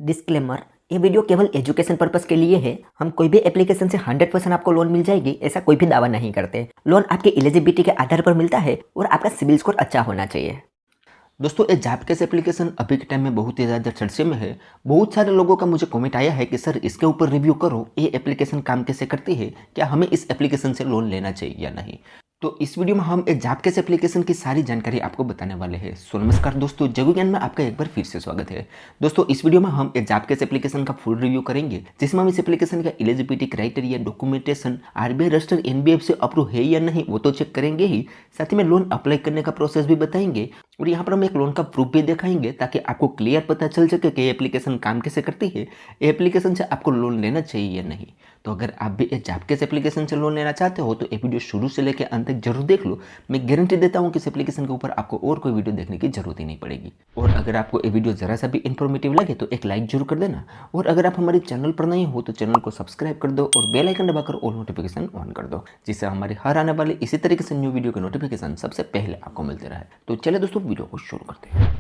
Disclaimer, ये video केवल education purpose के लिए है। हम कोई भी एप्लीकेशन से 100% आपको लोन मिल जाएगी ऐसा कोई भी दावा नहीं करते। लोन आपकी एलिजिबिलिटी के आधार पर मिलता है और आपका सिबिल स्कोर अच्छा होना चाहिए। दोस्तों, ये जॉबकेस एप्लीकेशन अभी के टाइम में बहुत ही ज़्यादा चर्चे में है। बहुत सारे लोगों का मुझे कमेंट आया है कि सर इसके ऊपर रिव्यू करो, ये एप्लीकेशन काम कैसे करती है, क्या हमें इस एप्लीकेशन से लोन लेना चाहिए या नहीं। तो इस वीडियो में हम एक जॉबकेस एप्लीकेशन की सारी जानकारी आपको बताने वाले हैं। सो नमस्कार दोस्तों, जगू ज्ञान में आपका एक बार फिर से स्वागत है। दोस्तों, इस वीडियो में हम एक जॉबकेस एप्लीकेशन का फुल रिव्यू करेंगे, जिसमें हम इस एप्लीकेशन का eligibility criteria, documentation, RBI registered NBFC approve है या नहीं वो तो चेक करेंगे ही, साथ ही में लोन अप्लाई करने का प्रोसेस भी बताएंगे और यहाँ पर हम एक लोन का प्रूफ भी दिखाएंगे ताकि आपको क्लियर पता चल सके कि ये एप्लीकेशन काम कैसे करती है, ये एप्लीकेशन से आपको लोन लेना चाहिए या नहीं। तो अगर आप भी एक जॉबकेस एप्लीकेशन से लोन लेना चाहते हो तो ये वीडियो शुरू से लेकर अंत तक जरूर देख लो। मैं गारंटी देता हूँ कि इस एप्लीकेशन के ऊपर आपको और कोई वीडियो देखने की जरूरत ही नहीं पड़ेगी। और अगर आपको ये वीडियो जरा सा भी इन्फॉर्मेटिव लगे तो एक लाइक जरूर कर देना, और अगर आप हमारे चैनल पर नहीं हो तो चैनल को सब्सक्राइब कर दो और बेल आइकन दबाकर ऑल नोटिफिकेशन ऑन कर दो, जिससे हमारे हर आने वाले इसी तरीके से न्यू वीडियो के नोटिफिकेशन सबसे पहले आपको मिलते रहे। तो चलिए दोस्तों, वीडियो को शुरू करते हैं।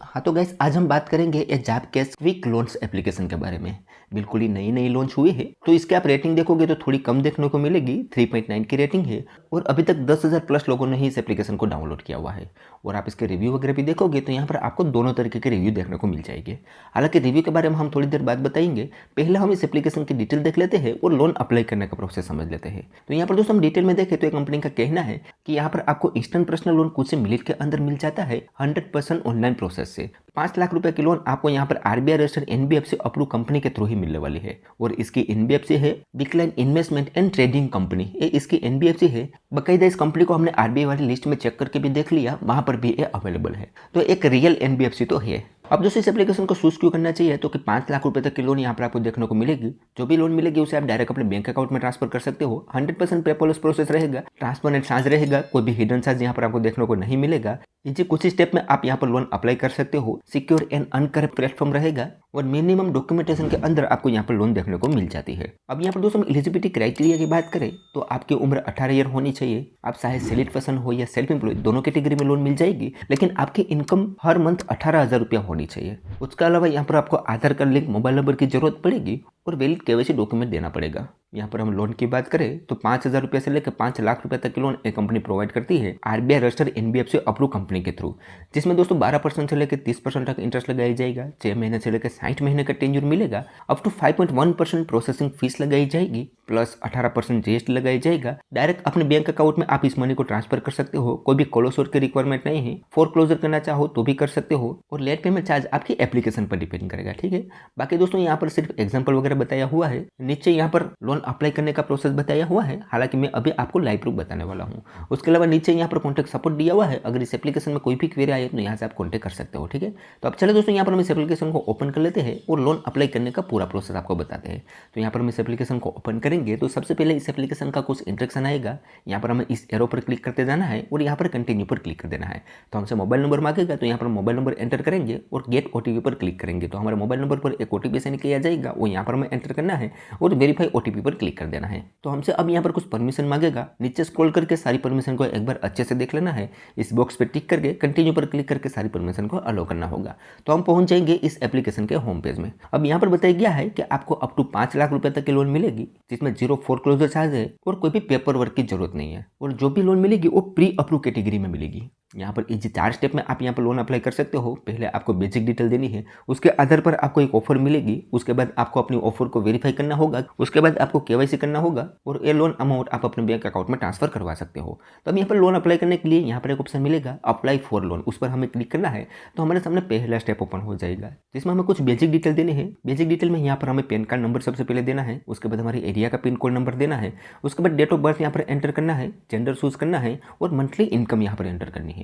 हाँ तो गाइस, आज हम बात करेंगे ये जॉबकेस क्विक लोन्स एप्लीकेशन के बारे में। बिल्कुल ही नई लॉन्च हुई है, तो इसके आप रेटिंग देखोगे तो थोड़ी कम देखने को मिलेगी। 3.9 की रेटिंग है और अभी तक 10,000 प्लस लोगों ने ही इस एप्लीकेशन को डाउनलोड किया हुआ है। और आप इसके रिव्यू वगैरह भी देखोगे तो यहाँ पर आपको दोनों तरीके के रिव्यू देखने को मिल जाएंगे। हालांकि रिव्यू के बारे में हम थोड़ी देर बाद बताएंगे, पहले हम इस एप्लीकेशन की डिटेल देख लेते हैं और लोन अप्लाई करने का प्रोसेस समझ लेते हैं। तो यहाँ पर दोस्तों हम डिटेल में देखें तो एक कंपनी का कहना है कि यहाँ पर आपको इंस्टेंट पर्सनल लोन कुछ मिनट के अंदर मिल जाता है 100% ऑनलाइन प्रोसेस से। 5 लाख रुपए की लोन आपको यहाँ पर RBI registered NBFC approve company के थ्रू ही मिलने वाली है। और इसकी एनबीएफसी है decline investment and trading company, ये इसकी एनबीएफसी है। बकायदा इस कंपनी को हमने आरबीआई वाली लिस्ट में चेक करके भी देख लिया, वहां पर भी ये अवेलेबल है। तो एक रियल एनबीएफसी तो है। अब दोस्तों, इस एप्लीकेशन को चूज क्यों करना चाहिए, तो कि 5 लाख रुपए तक की लोन यहाँ पर आपको देखने को मिलेगी। जो भी लोन मिलेगी उसे आप डायरेक्ट अपने बैंक अकाउंट में ट्रांसफर कर सकते हो। 100% पेपरलेस प्रोसेस रहेगा, ट्रांसपेरेंट चार्ज रहेगा, कोई भी हिडन चार्ज यहाँ पर आपको देखने को नहीं मिलेगा। इसी कुछ ही स्टेप में आप यहाँ पर लोन अप्लाई कर सकते हो। सिक्योर एंड अनकरप्ट प्लेटफॉर्म रहेगा और मिनिमम डॉक्यूमेंटेशन के अंदर आपको यहाँ पर लोन देखने को मिल जाती है। अब यहाँ पर दोस्तों हम एलिजिबिलिटी क्राइटेरिया की बात करें तो आपकी उम्र 18 ईयर होनी चाहिए। आप चाहे सैलरीड पर्सन हो या सेल्फ एम्प्लॉय, दोनों कैटेगरी में लोन मिल जाएगी, लेकिन आपकी इनकम हर मंथ 18,000 रुपया होनी चाहिए। उसके अलावा यहाँ पर आपको आधार कार्ड लिंक मोबाइल नंबर की जरूरत पड़ेगी और वैलिड केवाईसी डॉक्यूमेंट देना पड़ेगा। यहाँ पर हम लोन की बात करें तो 5,000 रुपये से लेकर 5 लाख रुपए तक की लोन एक कंपनी प्रोवाइड करती है RBI registered NBFC approve company के थ्रू, जिसमें दोस्तों 12% से लेकर 30% तक इंटरेस्ट लगाया जाएगा। 6 महीने से लेकर 60 महीने का टेन्योर मिलेगा। अप टू 5.1% प्रोसेसिंग फीस लगाई जाएगी, प्लस 18% जीएसटी लगाई जाएगा। डायरेक्ट अपने बैंक अकाउंट में आप इस मनी को ट्रांसफर कर सकते हो, कोई भी क्लोजर की रिक्वायरमेंट नहीं है। फोरक्लोजर करना चाहो तो भी कर सकते हो और लेट पेमेंट चार्ज आपकी एप्लीकेशन पर डिपेंड करेगा, ठीक है। बाकी दोस्तों यहाँ पर सिर्फ एग्जाम्पल वगैरह बताया हुआ है, नीचे यहाँ पर लोन अप्लाई करने का प्रोसेस बताया हुआ है। हालांकि मैं अभी आपको लाइव प्रूफ बताने वाला हूँ। उसके अलावा नीचे यहाँ पर कॉन्टैक्ट सपोर्ट दिया हुआ है, अगर इस एप्लीकेशन में कोई भी क्वेरी आए तो यहाँ से आप कॉन्टैक्ट कर सकते हो, ठीक है। तो अब चले दोस्तों, यहाँ पर हम इस एप्लीकेशन को ओपन कर लेते हैं और लोन अप्लाई करने का पूरा प्रोसेस आपको बताते हैं। तो यहाँ पर हम इस एप्लीकेशन को ओपन करेंगे तो सबसे पहले इस एप्लीकेशन का कुछ इंस्ट्रक्शन आएगा। यहाँ पर हमें इस एरो पर क्लिक करते जाना है और यहाँ पर कंटिन्यू पर क्लिक कर देना है। तो हमसे मोबाइल नंबर मांगेगा, तो यहाँ पर मोबाइल नंबर एंटर करेंगे और गेट ओटीपी पर क्लिक करेंगे। तो हमारे मोबाइल नंबर पर एक ओटीपी सेंड किया जाएगा, वो यहाँ पर हमें एंटर करना है और वेरीफाई ओटीपी पर क्लिक कर देना है। तो हमसे अब यहाँ पर कुछ परमिशन मांगेगा, नीचे स्क्रॉल करके सारी परमिशन को एक बार अच्छे से देख लेना है। इस बॉक्स पे टिक करके कंटिन्यू पर क्लिक करके सारी परमिशन को अलाउ करना होगा। तो हम पहुंच जाएंगे इस एप्लीकेशन के होम पेज में। अब यहाँ पर बताया गया है कि आपको अप टू 5 लाख रुपए तक की लोन मिलेगी, जिसमें 0 फोरक्लोजर चार्ज है और कोई भी पेपर वर्क की जरूरत नहीं है। और जो भी लोन मिलेगी वो प्री अप्रूव कैटेगरी में मिलेगी। यहाँ पर इस 4 स्टेप में आप यहाँ पर लोन अप्लाई कर सकते हो। पहले आपको बेसिक डिटेल देनी है, उसके आधार पर आपको एक ऑफर मिलेगी। उसके बाद आपको अपनी ऑफर को वेरीफाई करना होगा, उसके बाद आपको केवाईसी करना होगा और ये लोन अमाउंट आप अपने बैंक अकाउंट में ट्रांसफर करवा सकते हो। तो अब यहाँ पर लोन अप्लाई करने के लिए यहाँ पर एक ऑप्शन मिलेगा अप्लाई फॉर लोन, उस पर हमें क्लिक करना है। तो हमारे सामने पहला स्टेप ओपन हो जाएगा, जिसमें हमें कुछ बेसिक डिटेल देनी है। बेसिक डिटेल में यहाँ पर हमें पैन कार्ड नंबर सबसे पहले देना है, उसके बाद हमारे एरिया का पिन कोड नंबर देना है, उसके बाद डेट ऑफ बर्थ यहाँ पर एंटर करना है, जेंडर चूज करना है और मंथली इनकम यहाँ पर एंटर करनी है।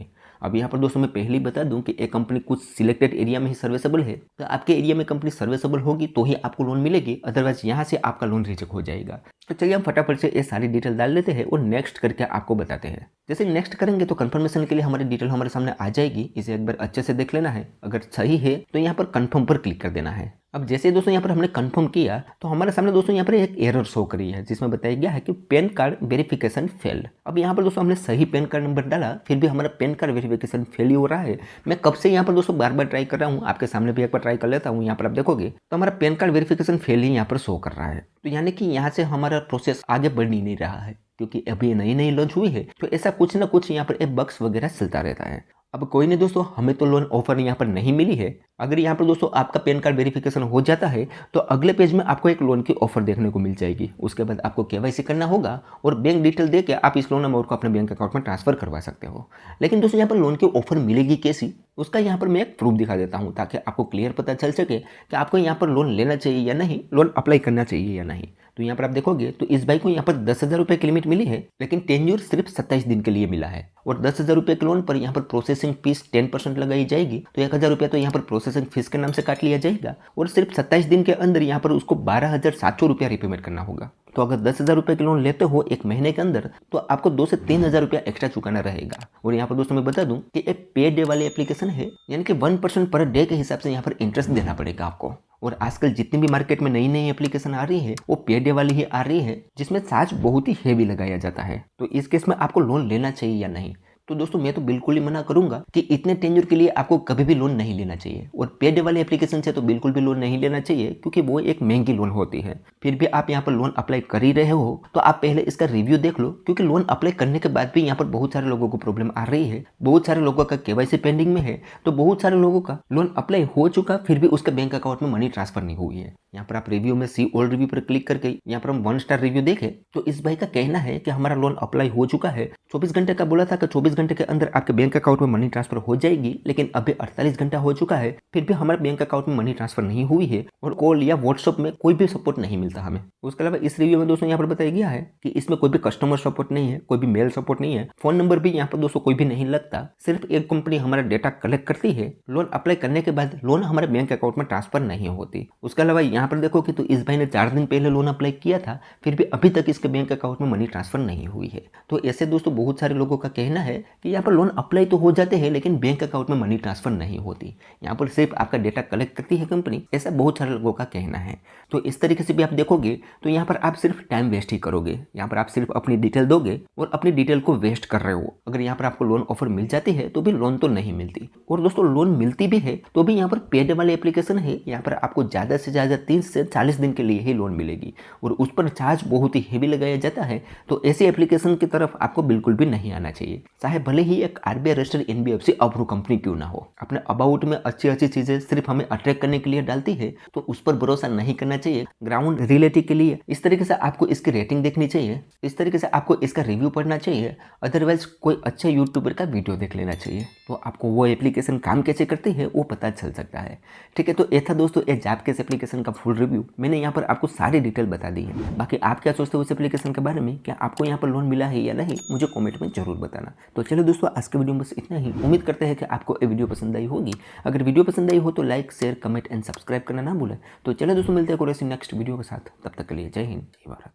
अब यहाँ पर दोस्तों मैं पहले ही बता दूं कि एक कंपनी कुछ सिलेक्टेड एरिया में ही सर्विसेबल है, तो आपके एरिया में कंपनी सर्विसेबल होगी तो ही आपको लोन मिलेगी, अदरवाइज यहाँ से आपका लोन रिजेक्ट हो जाएगा। तो चलिए हम फटाफट से ये सारी डिटेल डाल लेते हैं और नेक्स्ट करके आपको बताते हैं। जैसे नेक्स्ट करेंगे तो कंफर्मेशन के लिए हमारी डिटेल हमारे सामने आ जाएगी, इसे एक बार अच्छे से देख लेना है। अगर सही है तो यहाँ पर कंफर्म पर क्लिक कर देना है। अब जैसे दोस्तों यहाँ पर हमने कंफर्म किया तो हमारे सामने दोस्तों यहाँ पर एक एरर शो करी है जिसमें बताया गया है कि पैन कार्ड वेरिफिकेशन फेल्ड। अब यहाँ पर दोस्तों हमने सही पैन कार्ड नंबर डाला, फिर भी हमारा पैन कार्ड वेरिफिकेशन फेल ही हो रहा है। मैं कब से यहाँ पर दोस्तों बार बार ट्राई कर रहा हूँ, आपके सामने भी एक बार ट्राई कर लेता हूँ। यहाँ पर आप देखोगे तो हमारा पैन कार्ड वेरिफिकेशन फेल ही यहाँ पर शो कर रहा है। तो यानी कि यहाँ से हमारा प्रोसेस आगे बढ़ ही नहीं रहा है, क्योंकि अभी नई नई लॉन्च हुई है तो ऐसा कुछ ना कुछ यहाँ पर बग्स वगैरह चलता रहता है। अब कोई नहीं दोस्तों, हमें तो लोन ऑफर यहाँ पर नहीं मिली है। अगर यहाँ पर दोस्तों आपका पैन कार्ड वेरिफिकेशन हो जाता है तो अगले पेज में आपको एक लोन की ऑफर देखने को मिल जाएगी। उसके बाद आपको केवाईसी करना होगा और बैंक डिटेल दे के आप इस लोन अमाउंट को अपने बैंक अकाउंट में ट्रांसफर करवा सकते हो। लेकिन दोस्तों यहाँ पर लोन की ऑफर मिलेगी कैसी, उसका यहाँ पर मैं एक प्रूफ दिखा देता हूँ ताकि आपको क्लियर पता चल सके कि आपको यहाँ पर लोन लेना चाहिए या नहीं, लोन अप्लाई करना चाहिए या नहीं। तो यहाँ पर आप देखोगे तो इस भाई को यहाँ पर 10,000 रुपये की लिमिट मिली है, लेकिन टेन्योर सिर्फ 27 दिन के लिए मिला है। और 10,000 रुपये के लोन पर यहाँ पर प्रोसेसिंग फीस 10% लगाई जाएगी, तो 1,000 रुपये तो यहाँ पर प्रोसेसिंग फीस के नाम से काट लिया जाएगा और सिर्फ 27 दिन के अंदर यहाँ पर उसको 12,700 रुपया रिपेमेंट करना होगा। तो अगर 10,000 रुपये के लोन लेते हो एक महीने के अंदर तो आपको 2 से 3,000 रुपया एक्स्ट्रा चुकाना रहेगा। और यहाँ पर दोस्तों मैं बता दूं कि एक पे डे वाली एप्लीकेशन है, यानी कि 1% पर डे के हिसाब से यहाँ पर इंटरेस्ट देना पड़ेगा आपको। और आजकल जितनी भी मार्केट में नई नई एप्लीकेशन आ रही है वो पे डे वाली ही आ रही है, जिसमें चार्ज बहुत ही हेवी लगाया जाता है। तो इस केस में आपको लोन लेना चाहिए या नहीं, तो दोस्तों मैं तो बिल्कुल ही मना करूंगा कि इतने टेन्योर के लिए आपको कभी भी लोन नहीं लेना चाहिए। और पे डे वाले एप्लीकेशन से तो बिल्कुल भी लोन नहीं लेना चाहिए, क्योंकि वो एक महंगी लोन होती है। फिर भी आप यहाँ पर लोन अप्लाई कर ही रहे हो तो आप पहले इसका रिव्यू देख लो, क्योंकि लोन अप्लाई करने के बाद भी यहाँ पर बहुत सारे लोगों को प्रॉब्लम आ रही है। बहुत सारे लोगों का केवाईसी पेंडिंग में है, तो बहुत सारे लोगों का लोन अप्लाई हो चुका फिर भी उसके बैंक अकाउंट में मनी ट्रांसफर नहीं हुई है। यहाँ पर आप रिव्यू में सी ऑल रिव्यू पर क्लिक करके यहाँ पर हम 1 स्टार रिव्यू देखें तो इस भाई का कहना है कि हमारा लोन अप्लाई हो चुका है। 24 घंटे का बोला था कि 24 घंटे के अंदर आपके बैंक अकाउंट में मनी ट्रांसफर हो जाएगी, लेकिन अभी 48 घंटा हो चुका है फिर भी हमारे बैंक अकाउंट में मनी ट्रांसफर नहीं हुई है। और कॉल या व्हाट्सएप में कोई भी सपोर्ट नहीं मिलता हमें। उसके अलावा इस रिव्यू में दोस्तों यहाँ पर बताया गया है कि इसमें कोई भी कस्टमर सपोर्ट नहीं है, कोई भी मेल सपोर्ट नहीं है, फोन नंबर भी यहाँ पर दोस्तों कोई भी नहीं लगता। सिर्फ एक कंपनी हमारा डेटा कलेक्ट करती है, लोन अप्लाई करने के बाद लोन हमारे बैंक अकाउंट में ट्रांसफर नहीं होती। उसके अलावा यहाँ पर देखो कि तो इस भाई ने 4 दिन पहले लोन अप्लाई किया था, फिर भी अभी तक इसके बैंक अकाउंट में मनी ट्रांसफर नहीं हुई है। तो ऐसे दोस्तों बहुत सारे लोगों का कहना है कि यहाँ पर लोन अप्लाई तो हो जाते हैं लेकिन बैंक अकाउंट में मनी ट्रांसफर नहीं होती, यहाँ पर सिर्फ आपका डेटा कलेक्ट करती है कंपनी, ऐसा बहुत सारे लोगों का कहना है। तो इस तरीके से भी आप देखोगे तो यहाँ पर आप सिर्फ टाइम वेस्ट ही करोगे। यहाँ पर आप सिर्फ अपनी डिटेल दोगे और अपनी डिटेल को वेस्ट कर रहे हो। अगर यहाँ पर आपको लोन ऑफर मिल जाती है तो भी लोन तो नहीं मिलती, और दोस्तों लोन मिलती भी है तो भी यहाँ पर पेड वाली एप्लीकेशन है, यहाँ पर आपको ज़्यादा से ज़्यादा 30 से 40 दिन के लिए ही लोन मिलेगी और उस पर चार्ज बहुत ही हेवी लगाया जाता है। तो ऐसी एप्लीकेशन की तरफ आपको बिल्कुल भी नहीं आना चाहिए, चाहे भले ही एक RBI registered NBFC approve company क्यों ना हो। अपने अबाउट में अच्छी अच्छी चीजें सिर्फ हमें अट्रैक्ट करने के लिए डालती है तो उस पर भरोसा नहीं करना चाहिए। ग्राउंड रियलिटी के लिए इस तरीके से आपको इसकी रेटिंग देखनी चाहिए, इस तरीके से आपको इसका रिव्यू पढ़ना चाहिए, अदरवाइज कोई अच्छे यूट्यूबर का वीडियो देख लेना चाहिए, तो आपको वो एप्लीकेशन काम कैसे करती है वो पता चल सकता है। ठीक है, तो ये था दोस्तों ये जॉबकेस एप्लीकेशन का फुल रिव्यू। मैंने यहाँ पर आपको सारी डिटेल बता दी है। बाकी आप क्या सोचते हो उस एप्लीकेशन के बारे में, क्या आपको यहाँ पर लोन मिला है या नहीं, मुझे कमेंट में जरूर बताना। तो चलो दोस्तों आज के वीडियो में बस इतना ही। उम्मीद करते हैं कि आपको ये वीडियो पसंद आई होगी। अगर वीडियो पसंद आई हो तो like share comment and subscribe करना ना भूलें। तो चलो दोस्तों मिलते हैं कोई ऐसी नेक्स्ट वीडियो के साथ, तब तक के लिए जय हिंद जय भारत।